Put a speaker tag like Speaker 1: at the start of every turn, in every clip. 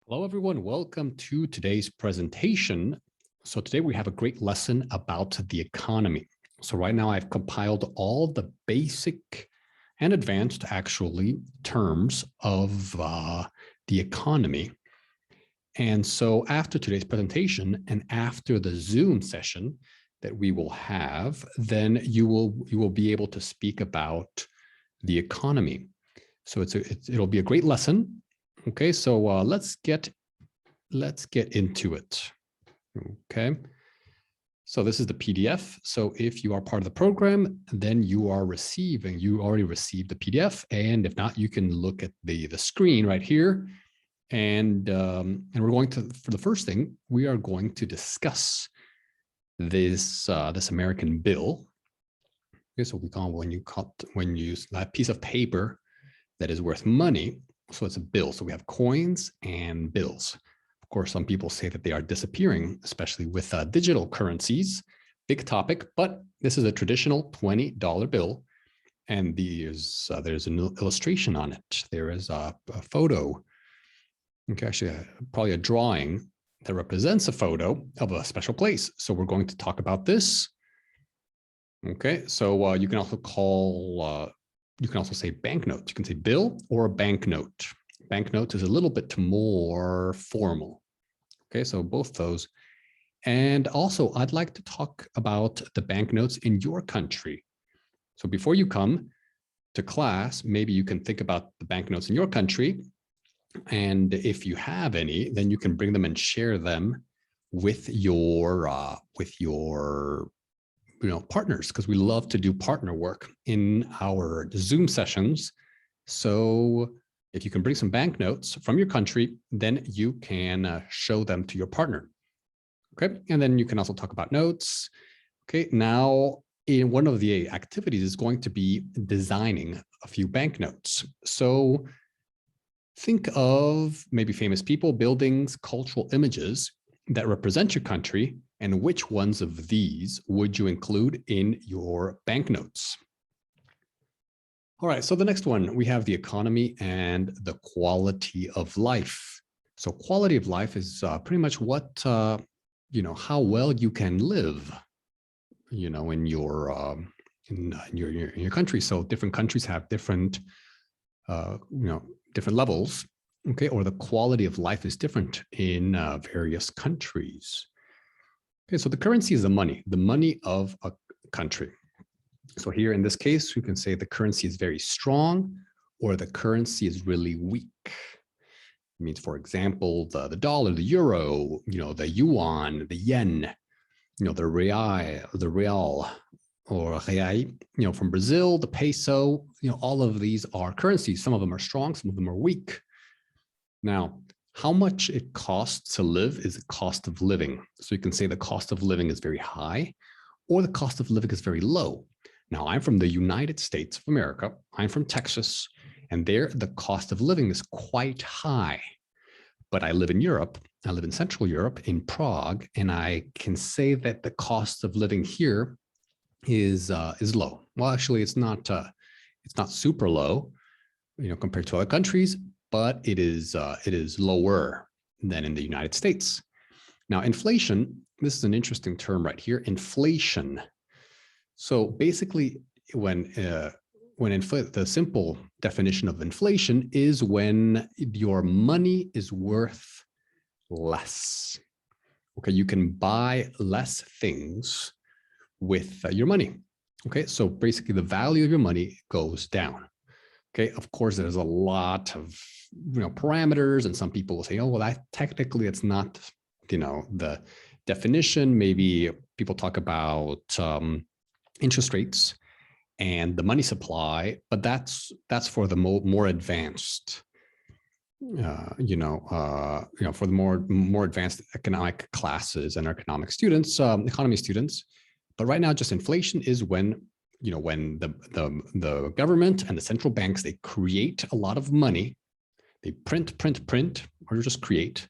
Speaker 1: Hello, everyone. Welcome to today's presentation. So today we have a great lesson about the economy. So right now I've compiled all the basic and advanced, actually, terms of the economy. And so after today's presentation and after the Zoom session that we will have, then you will be able to speak about the economy. So it'll be a great lesson. Okay, so let's get into it. Okay, so this is the PDF. So if you are part of the program, then you already received the PDF, and if not, you can look at the screen right here, and we're going to, for the first thing, we are going to discuss this this American bill. Okay, so we call when you use that piece of paper that is worth money. So it's a bill. So we have coins and bills. Of course, some people say that they are disappearing, especially with digital currencies. Big topic, but this is a traditional $20 bill. And there's an illustration on it. There is a photo, okay, actually probably a drawing that represents a photo of a special place. So we're going to talk about this. Okay, so you can also call you can also say banknote. You can say bill or a banknote. Banknote is a little bit more formal. Okay, so both those. And also, I'd like to talk about the banknotes in your country. So before you come to class, maybe you can think about the banknotes in your country. And if you have any, then you can bring them and share them with your partners, because we love to do partner work in our Zoom sessions. So if you can bring some banknotes from your country, then you can show them to your partner. Okay, and then you can also talk about notes. Okay, now in one of the activities is going to be designing a few banknotes. So think of maybe famous people, buildings, cultural images that represent your country, and which ones of these would you include in your banknotes? All right, so the next one, we have the economy and the quality of life. So quality of life is pretty much what, how well you can live, in your country. So different countries have different, different levels. Okay, or the quality of life is different in various countries. Okay, so the currency is the money of a country. So here in this case, we can say the currency is very strong or the currency is really weak. It means, for example, the dollar, the euro, the yuan, the yen, the real, or real, from Brazil, the peso, all of these are currencies. Some of them are strong, some of them are weak. Now, how much it costs to live is the cost of living. So you can say the cost of living is very high or the cost of living is very low. Now, I'm from the United States of America. I'm from Texas, and there the cost of living is quite high. But I live in Europe. I live in Central Europe, in Prague, and I can say that the cost of living here is low. Well, actually, it's not super low, compared to other countries, but it is lower than in the United States. Now, inflation, this is an interesting term right here, inflation. So basically, the simple definition of inflation is when your money is worth less. Okay, you can buy less things with your money. Okay, so basically the value of your money goes down. Okay, of course, there's a lot of parameters, and some people will say, oh, well, that technically it's not, the definition. Maybe people talk about interest rates and the money supply, but that's for the more advanced, for the more advanced economic classes and economic students, economy students. But right now, just inflation is when the government and the central banks, they create a lot of money, they print, or just create,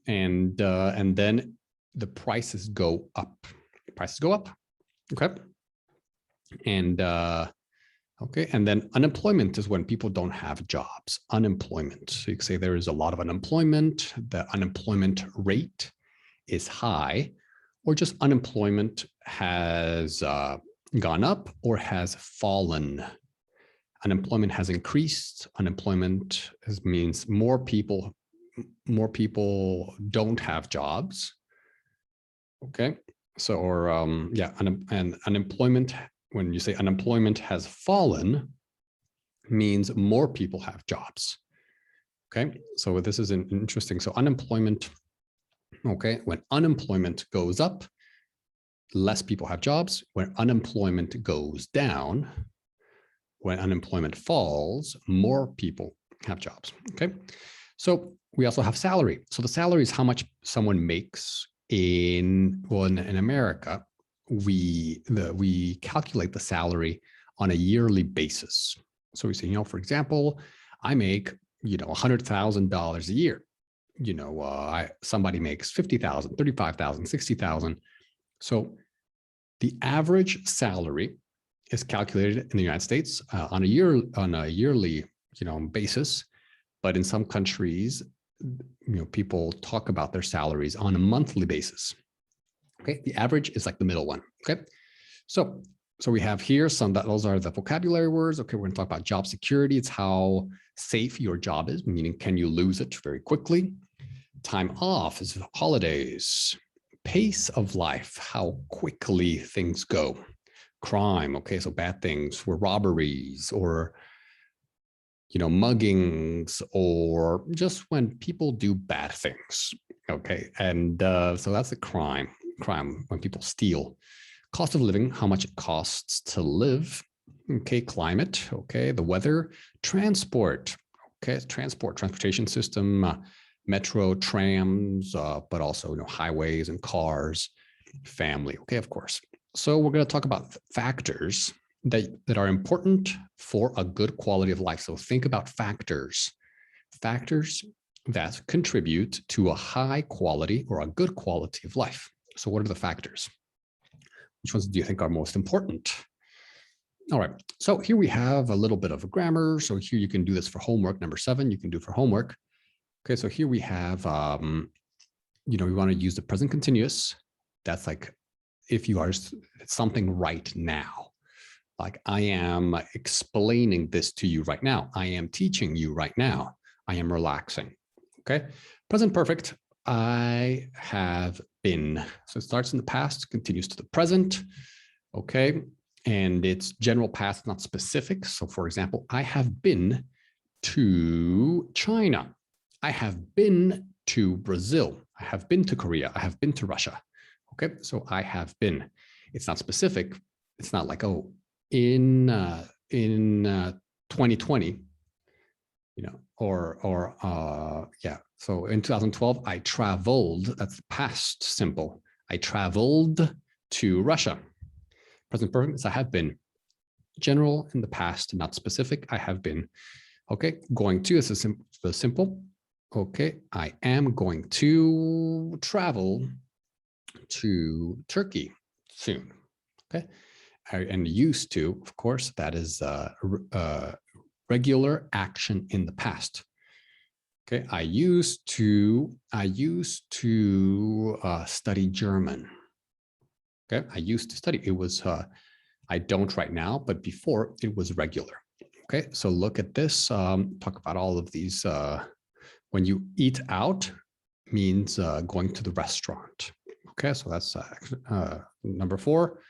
Speaker 1: and then the prices go up. Okay, and Okay, and then unemployment is when people don't have jobs. Unemployment. So you can say there is a lot of unemployment. The unemployment rate is high, or just unemployment has gone up or has fallen. Unemployment has increased. Unemployment means more people don't have jobs. Okay, so or and unemployment, when you say unemployment has fallen, means more people have jobs. Okay, so this is interesting. So unemployment, okay, when unemployment goes up, less people have jobs. When unemployment goes down, when unemployment falls, more people have jobs. Okay, so we also have salary. So the salary is how much someone makes in America. We calculate the salary on a yearly basis. So we say, for example, I make $100,000 a year. Somebody makes 50,000, 35,000, 60,000. So the average salary is calculated in the United States on a yearly basis, but in some countries, people talk about their salaries on a monthly basis. Okay, the average is like the middle one. Okay, so we have here those are the vocabulary words. Okay, we're going to talk about job security. It's how safe your job is, meaning can you lose it very quickly? Time off is holidays. Pace of life, how quickly things go. Crime, okay, so bad things were robberies or muggings, or just when people do bad things. Okay, and so that's a crime when people steal. Cost of living, how much it costs to live. Okay, climate, okay, the weather. Transport, okay, transportation system, metro, trams, but also highways and cars. Family, okay, of course. So we're going to talk about factors that are important for a good quality of life. So think about factors that contribute to a high quality or a good quality of life. So what are the factors? Which ones do you think are most important? All right, so here we have a little bit of a grammar. So here you can do this for homework. Number 7, you can do for homework. Okay, so here we have, we want to use the present continuous. That's like if you are something right now. Like I am explaining this to you right now. I am teaching you right now. I am relaxing. Okay. Present perfect. I have been. So it starts in the past, continues to the present. Okay. And it's general past, not specific. So for example, I have been to China. I have been to Brazil. I have been to Korea. I have been to Russia. Okay. So I have been. It's not specific. It's not like, oh, in 2020, so in 2012 I traveled. That's the past simple. I traveled to Russia. Present perfect is I have been. General in the past, not specific. I have been. Okay, going to is a simple. Okay, I am going to travel to Turkey soon. Okay. And used to, of course, that is regular action in the past. Okay, I used to study German. Okay, I used to study. It was I don't right now, but before it was regular. Okay, so look at this. Talk about all of these. When you eat out, means going to the restaurant. Okay, so that's number 4.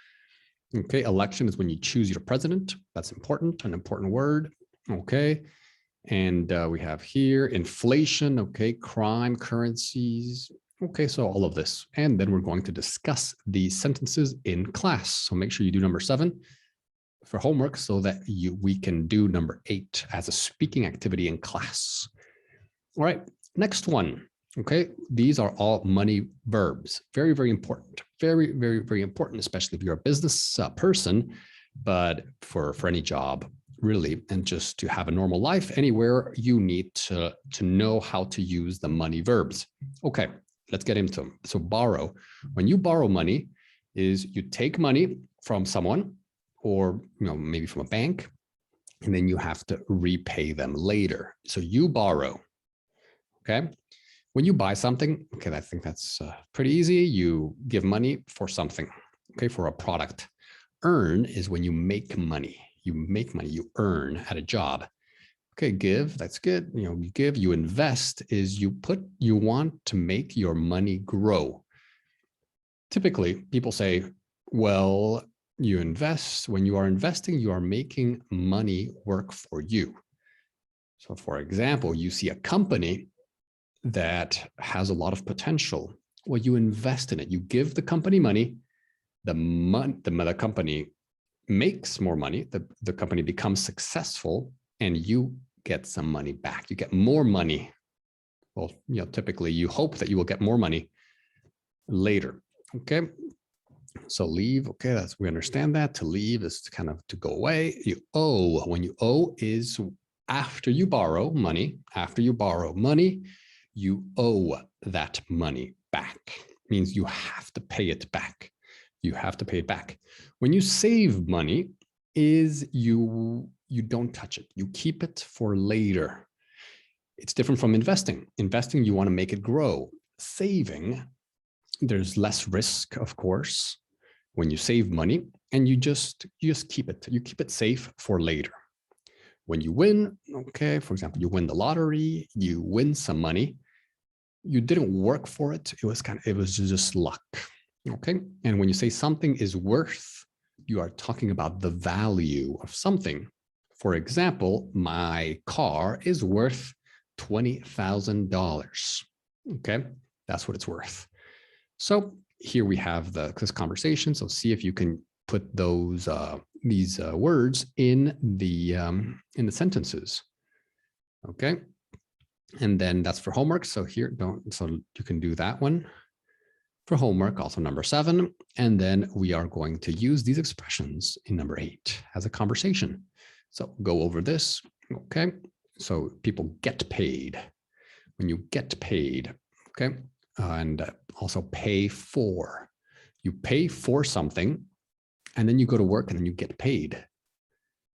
Speaker 1: Okay, election is when you choose your president. That's important, an important word. Okay, and we have here inflation. Okay, crime, currencies. Okay, so all of this. And then we're going to discuss these sentences in class. So make sure you do number 7 for homework so that we can do number 8 as a speaking activity in class. All right, next one. Okay, these are all money verbs. Very, very important. Very, very, very important, especially if you're a business person, but for any job, really, and just to have a normal life anywhere, you need to know how to use the money verbs. Okay, let's get into them. So borrow. When you borrow money, is you take money from someone, or maybe from a bank, and then you have to repay them later. So you borrow, okay? When you buy something, okay, I think that's pretty easy. You give money for something, okay, for a product. Earn is when you make money. You make money, you earn at a job. Okay, give, that's good. You know, you give, you invest is you want to make your money grow. Typically, people say, well, you invest. When you are investing, you are making money work for you. So for example, you see a company that has a lot of potential. Well, you invest in it. You give the company money. The company makes more money. The company becomes successful, and you get some money back. You get more money. Well, you know, typically you hope that you will get more money later. Okay. So leave. Okay, we understand that. To leave is kind of to go away. You owe. When you owe is after you borrow money. After you borrow money, you owe that money back. It means you have to pay it back. You have to pay it back. When you save money, is you don't touch it. You keep it for later. It's different from investing. Investing, you want to make it grow. Saving, there's less risk, of course, when you save money, and you just keep it. You keep it safe for later. When you win, okay, for example, you win the lottery, you win some money. You didn't work for it. It was just luck. Okay. And when you say something is worth, you are talking about the value of something. For example, my car is worth $20,000. Okay. That's what it's worth. So here we have this conversation. So see if you can put these words in the sentences. Okay. And then that's for homework. So so you can do that one for homework, also number 7. And then we are going to use these expressions in number 8 as a conversation. So go over this. Okay. So people get paid. When you get paid, okay. And also pay for. You pay for something, and then you go to work and then you get paid.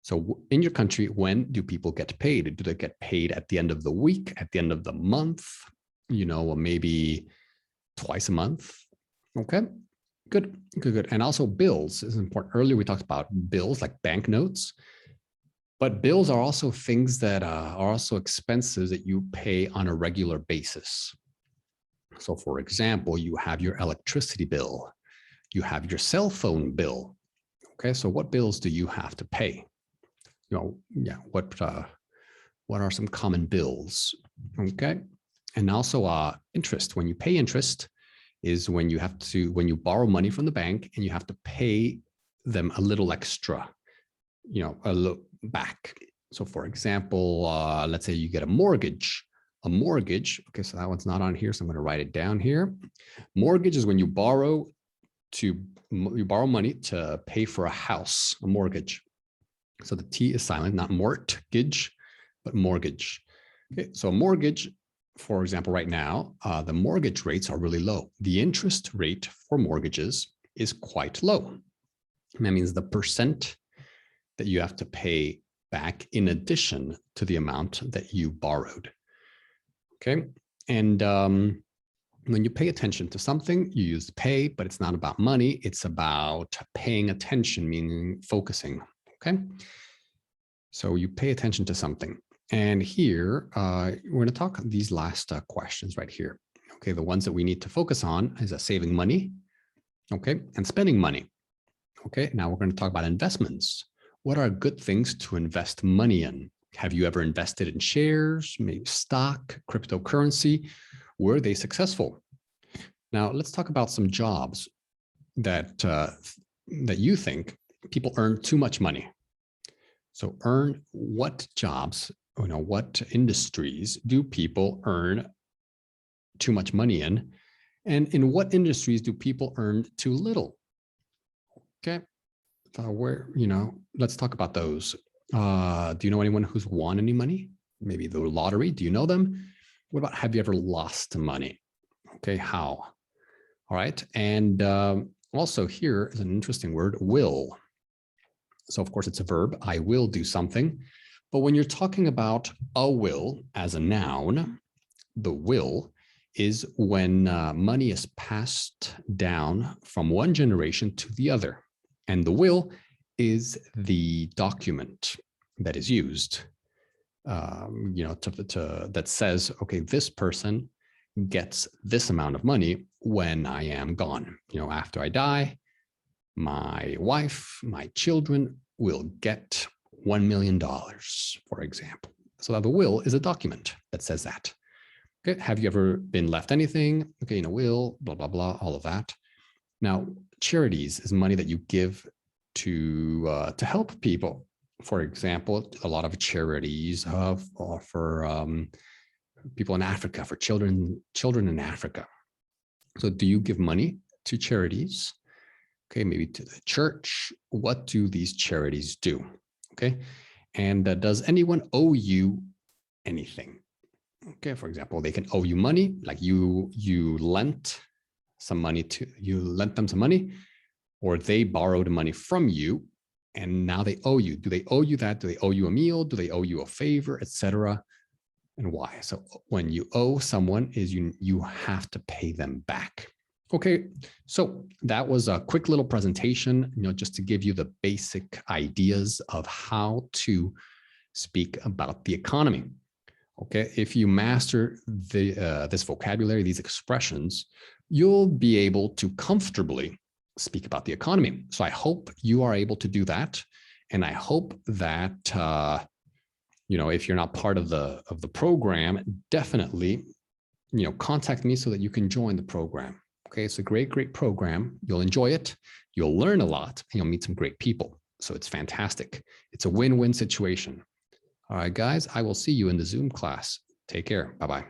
Speaker 1: So in your country, when do people get paid? Do they get paid at the end of the week, at the end of the month? You know, maybe twice a month. Okay, good. And also bills is important. Earlier we talked about bills like banknotes, but bills are also things that are also expenses that you pay on a regular basis. So for example, you have your electricity bill, you have your cell phone bill. Okay, so what bills do you have to pay? You know, yeah, what are some common bills? Okay, and also interest. When you pay interest is when you borrow money from the bank and you have to pay them a little extra, you know, a little back. So for example, let's say you get a mortgage. Okay, so that one's not on here, so I'm going to write it down here. Mortgage is when you borrow money to pay for a house, a mortgage. So the T is silent, not mortgage, but mortgage. Okay, so a mortgage, for example, right now, the mortgage rates are really low. The interest rate for mortgages is quite low. And that means the percent that you have to pay back in addition to the amount that you borrowed. Okay, and when you pay attention to something, you use pay, but it's not about money. It's about paying attention, meaning focusing. Okay, so you pay attention to something. And here, we're going to talk these last questions right here. Okay, the ones that we need to focus on is saving money, okay, and spending money. Okay, now we're going to talk about investments. What are good things to invest money in? Have you ever invested in shares, maybe stock, cryptocurrency? Were they successful? Now, let's talk about some jobs that you think people earn too much money. So what jobs, you know, what industries do people earn too much money in? And in what industries do people earn too little? Okay, let's talk about those. Do you know anyone who's won any money? Maybe the lottery, do you know them? What about, have you ever lost money? Okay, how? All right, and also here is an interesting word, will. So of course it's a verb. I will do something. But when you're talking about a will as a noun, the will is when money is passed down from one generation to the other. And the will is the document that is used, that says, okay, this person gets this amount of money when I am gone. After I die, my wife, my children will get $1 million, for example. So the will is a document that says that. Okay, have you ever been left anything? Okay, in a will, blah, blah, blah, all of that. Now, charities is money that you give to help people. For example, a lot of charities for people in Africa, for children in Africa. So do you give money to charities? Okay, maybe to the church. What do these charities do? Okay, and does anyone owe you anything? Okay, for example, they can owe you money, like you lent them some money, or they borrowed money from you and now they owe you. Do they owe you that? Do they owe you a meal? Do they owe you a favor, etc.? And why? So when you owe someone, is you have to pay them back. Okay, so that was a quick little presentation, just to give you the basic ideas of how to speak about the economy. Okay, if you master this vocabulary, these expressions, you'll be able to comfortably speak about the economy. So I hope you are able to do that, and I hope that if you're not part of the program, definitely contact me so that you can join the program. Okay, it's a great program. You'll enjoy it. You'll learn a lot, and you'll meet some great people. So it's fantastic. It's a win-win situation. All right, guys, I will see you in the Zoom class. Take care. Bye-bye.